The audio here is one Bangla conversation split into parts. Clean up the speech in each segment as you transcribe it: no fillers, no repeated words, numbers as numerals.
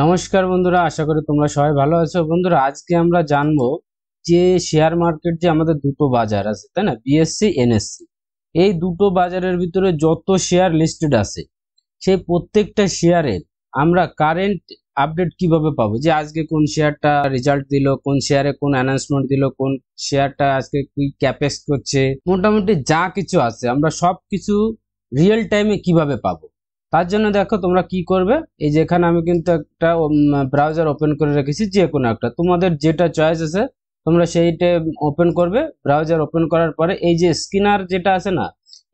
নমস্কার বন্ধুরা, আশা করি তোমরা সবাই ভালো আছো। বন্ধুরা, আজকে আমরা জানবো যে শেয়ার মার্কেট যে আমাদের দুটো বাজার আছে, তাই না, বিএসসি এনএসসি। এই দুটো বাজারের ভিতরে যত শেয়ার লিস্টেড আছে সেই প্রত্যেকটা শেয়ারের আমরা কারেন্ট আপডেট কিভাবে পাবো, যে আজকে কোন শেয়ারটা রেজাল্ট দিল, কোন শেয়ারে কোন অ্যানাউন্সমেন্ট দিল, কোন শেয়ারটা আজকে কি ক্যাপেক্স করছে, মোটামুটি যা কিছু আছে আমরা সব কিছু রিয়েল টাইমে কিভাবে পাবো। তার জন্য দেখো তোমরা কি করবে, এই যে এখানে আমি কিন্তু একটা ব্রাউজার ওপেন করে রেখেছি, যে কোনো একটা তোমাদের যেটা চয়েস আছে তোমরা সেইটা ওপেন করবে। ব্রাউজার ওপেন করার পরে এই যে স্ক্যানার যেটা আছে না,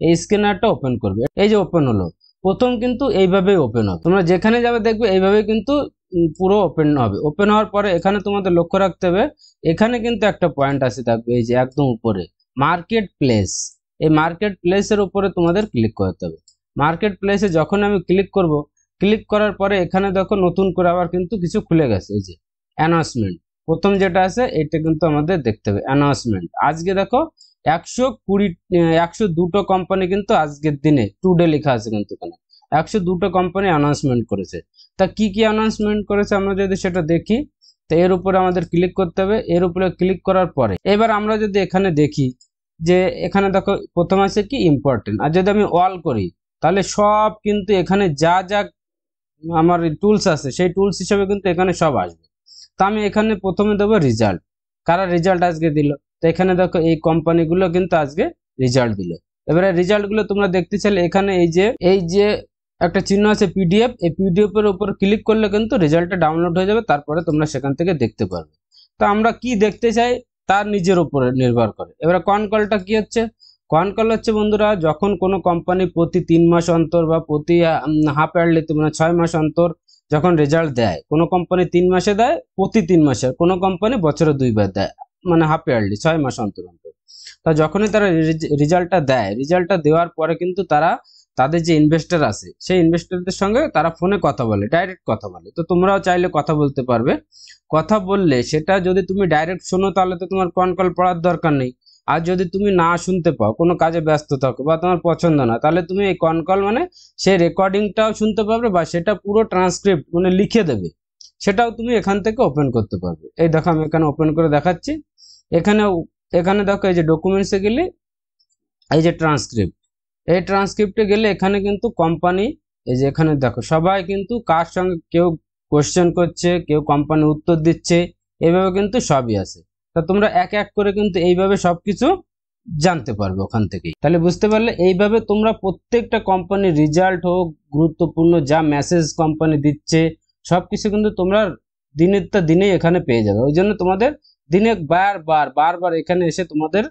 এই স্ক্যানারটা ওপেন করবে। এই যে ওপেন হলো, প্রথম কিন্তু এইভাবেই ওপেন হবে, তোমরা যেখানে যাবে দেখবে এইভাবেই কিন্তু পুরো ওপেন হবে। ওপেন হওয়ার পরে এখানে তোমাদের লক্ষ্য রাখতে হবে, এখানে কিন্তু একটা পয়েন্ট আছে, দেখবে এই যে একদম উপরে মার্কেট প্লেস। এই মার্কেট প্লেসের উপরে তোমাদের ক্লিক করতে হবে। মার্কেট প্লেসে যখন আমি ক্লিক করব, ক্লিক করার পরে এখানে দেখো নতুন করে আবার কিন্তু কিছু খুলে গেছে। এই যে অ্যানাউন্সমেন্ট প্রথম যেটা আছে এটা কিন্তু আমাদের দেখতে হবে। অ্যানাউন্সমেন্ট আজকে দেখো 102টো কোম্পানি কিন্তু আজকের দিনে টুডে লেখা আছে, কিন্তু এখানে 102টো কোম্পানি অ্যানাউন্সমেন্ট করেছে। তা কি কি অ্যানাউন্সমেন্ট করেছে আমরা যদি সেটা দেখি, তো এর উপরে আমাদের ক্লিক করতে হবে। এর উপরে ক্লিক করার পরে এবার আমরা যদি এখানে দেখি, যে এখানে দেখো প্রথম আছে কি ইম্পর্টেন্ট, আর যদি আমি অল করি তাহলে সব কিন্তু এখানে যা যা আমার টুলস আছে সেই টুলস হিসেবে কিন্তু এখানে সব আসবে। তো আমি এখানে প্রথমে দেবো রেজাল্ট, কারা রেজাল্ট আজকে দিল। তো এখানে দেখো এই কোম্পানিগুলো কিন্তু আজকে রেজাল্ট দিল। এবারে রেজাল্ট গুলো তোমরা দেখতে চাইলে এখানে এই যে একটা চিহ্ন আছে পিডিএফ, এই পিডিএফ এর উপর ক্লিক করলে কিন্তু রেজাল্টটা ডাউনলোড হয়ে যাবে, তারপরে তোমরা সেখান থেকে দেখতে পারবে। তো আমরা কি দেখতে চাই তার নিজের উপরে নির্ভর করে। এবারে কনকলটা কি হচ্ছে, কনকল হচ্ছে বন্ধুরা যখন কোনো কোম্পানি প্রতি 3 মাস অন্তর বা প্রতি হাফ ইয়ারলি মানে 6 মাস অন্তর যখন রেজাল্ট দেয়, কোনো কোম্পানি 3 মাসে দেয়, প্রতি 3 মাসে, কোনো কোম্পানি বছরে 2বার দেয়, মানে হাফ ইয়ারলি 6 মাস অন্তর অন্তর। তা যখনই তারা রেজাল্টটা দেয়, রেজাল্টটা দেওয়ার পরে কিন্তু তারা তাদের যে ইনভেস্টর আছে সেই ইনভেস্টরদের সঙ্গে তারা ফোনে কথা বলে, ডাইরেক্ট কথা বলে। তো তোমরাও চাইলে কথা বলতে পারবে। কথা বললে সেটা যদি তুমি ডাইরেক্ট শোনো তাহলে তো তোমার কনকল পড়ার দরকার নেই। আর যদি তুমি না শুনতে পাও, কোনো কাজে ব্যস্ত থাকো বা তোমার পছন্দ না, তাহলে তুমি এই কনকল মানে সেই রেকর্ডিংটাও শুনতে পারবে, বা সেটা পুরো ট্রান্সক্রিপ্ট মানে লিখে দেবে, সেটাও তুমি এখান থেকে ওপেন করতে পারবে। এই দেখো আমি এখানে ওপেন করে দেখাচ্ছি। এখানে এখানে দেখো এই যে ডকুমেন্টসে গেলে এই যে ট্রান্সক্রিপ্ট, এই ট্রান্সক্রিপ্টে গেলে এখানে কিন্তু কোম্পানি, এই যে এখানে দেখো সবাই কিন্তু কার সঙ্গে কেউ কোশ্চেন করছে, কেউ কোম্পানি উত্তর দিচ্ছে, এইভাবে কিন্তু সবই আছে। তা তোমরা এক এক করে কিন্তু এইভাবে সবকিছু জানতে পারবে ওখান থেকেই। তাহলে বুঝতে পারলে এইভাবে তোমরা প্রত্যেকটা কোম্পানির রেজাল্ট হোক, গুরুত্বপূর্ণ যা মেসেজ কোম্পানি দিচ্ছে সবকিছু কিন্তু তোমরা দিনের তা দিনেই এখানে পেয়ে যাবে। ওই জন্য তোমাদের দিনে বারবার এখানে এসে তোমাদের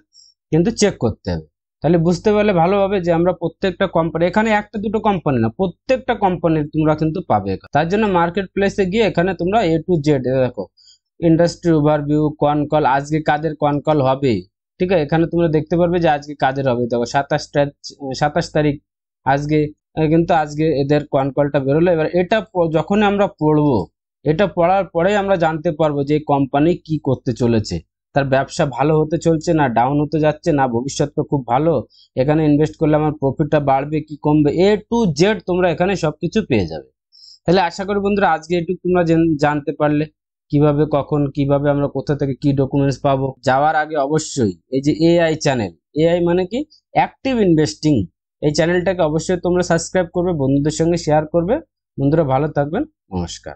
কিন্তু চেক করতে হবে। তাহলে বুঝতে পারলে ভালোভাবে যে আমরা প্রত্যেকটা কোম্পানি, এখানে একটা দুটো কোম্পানি না, প্রত্যেকটা কোম্পানির তোমরা কিন্তু পাবে। তার জন্য মার্কেট প্লেসে গিয়ে এখানে তোমরা A to Z দেখো, ইন্ডাস্ট্রি ওভারভিউ, কনকল, আজকে কাদের কনকল হবে, ঠিক আছে, এখানে তোমরা দেখতে পারবে যে আজকে কাদের হবে। দেখো 27 তারিখ আজকে, কিন্তু আজকে এদের কনকলটা বেরোলো। এবার এটা যখন আমরা পড়বো, এটা পড়ার পরেই আমরা জানতে পারবো যে কোম্পানি কি করতে চলেছে, তার ব্যবসা ভালো হতে চলছে না ডাউন হতে যাচ্ছে, না ভবিষ্যৎটা খুব ভালো, এখানে ইনভেস্ট করলে আমার প্রফিটটা বাড়বে কি কমবে, A to Z তোমরা এখানে সবকিছু পেয়ে যাবে। তাহলে আশা করি বন্ধুরা আজকে একটু তোমরা জানতে পারলে কিভাবে, কখন, কিভাবে আমরা কোথা থেকে কি ডকুমেন্টস পাবো। যাওয়ার আগে অবশ্যই এই যে AI চ্যানেল, AI মানে কি অ্যাক্টিভ ইনভেস্টিং, এই চ্যানেলটাকে অবশ্যই তোমরা সাবস্ক্রাইব করবে, বন্ধুদের সঙ্গে শেয়ার করবে। বন্ধুরা ভালো থাকবেন, নমস্কার।